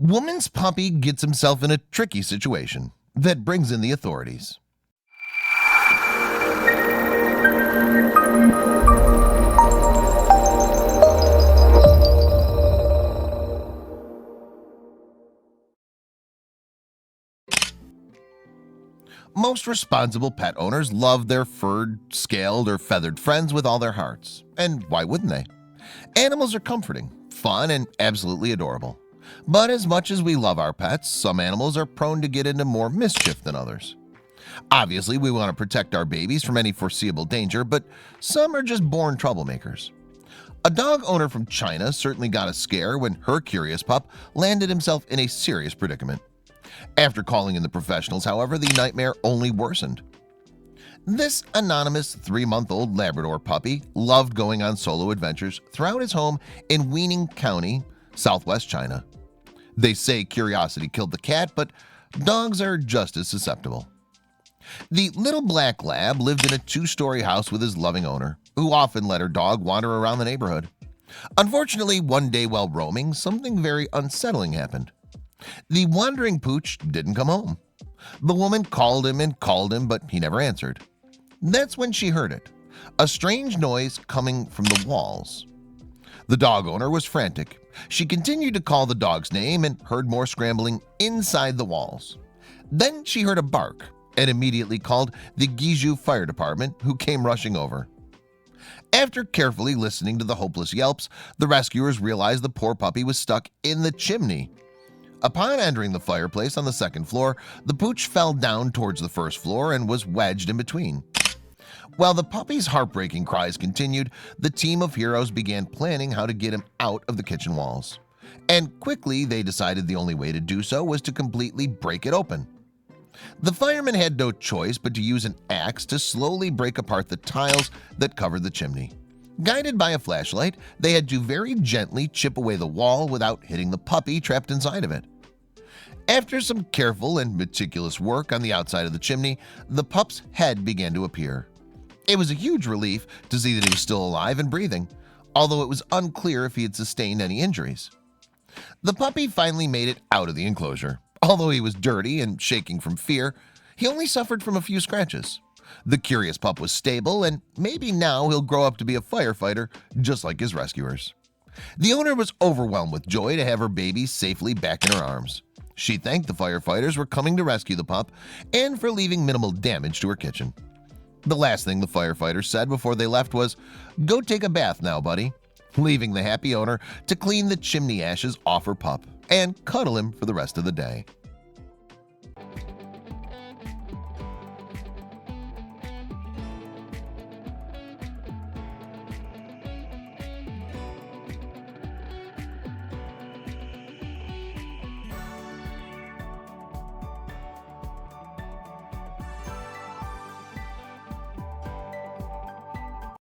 Woman's puppy gets himself in a tricky situation that brings in the authorities. Most responsible pet owners love their furred, scaled, or feathered friends with all their hearts. And why wouldn't they? Animals are comforting, fun, and absolutely adorable. But as much as we love our pets, some animals are prone to get into more mischief than others. Obviously, we want to protect our babies from any foreseeable danger, but some are just born troublemakers. A dog owner from China certainly got a scare when her curious pup landed himself in a serious predicament. After calling in the professionals, however, the nightmare only worsened. This anonymous 3-month-old Labrador puppy loved going on solo adventures throughout his home in Weining County, southwest China. They say curiosity killed the cat, but dogs are just as susceptible. The little black lab lived in a 2-story house with his loving owner, who often let her dog wander around the neighborhood. Unfortunately, one day while roaming, something very unsettling happened. The wandering pooch didn't come home. The woman called him, but he never answered. That's when she heard it, a strange noise coming from the walls. The dog owner was frantic. She continued to call the dog's name and heard more scrambling inside the walls. Then she heard a bark and immediately called the Guizhou Fire Department, who came rushing over. After carefully listening to the hopeless yelps, the rescuers realized the poor puppy was stuck in the chimney. Upon entering the fireplace on the 2nd floor, the pooch fell down towards the 1st floor and was wedged in between. While the puppy's heartbreaking cries continued, the team of heroes began planning how to get him out of the kitchen walls. And quickly they decided the only way to do so was to completely break it open. The firemen had no choice but to use an axe to slowly break apart the tiles that covered the chimney. Guided by a flashlight, they had to very gently chip away the wall without hitting the puppy trapped inside of it. After some careful and meticulous work on the outside of the chimney, the pup's head began to appear. It was a huge relief to see that he was still alive and breathing, although it was unclear if he had sustained any injuries. The puppy finally made it out of the enclosure. Although he was dirty and shaking from fear, he only suffered from a few scratches. The curious pup was stable, and maybe now he'll grow up to be a firefighter just like his rescuers. The owner was overwhelmed with joy to have her baby safely back in her arms. She thanked the firefighters for coming to rescue the pup and for leaving minimal damage to her kitchen. The last thing the firefighters said before they left was, "Go take a bath now, buddy," leaving the happy owner to clean the chimney ashes off her pup and cuddle him for the rest of the day.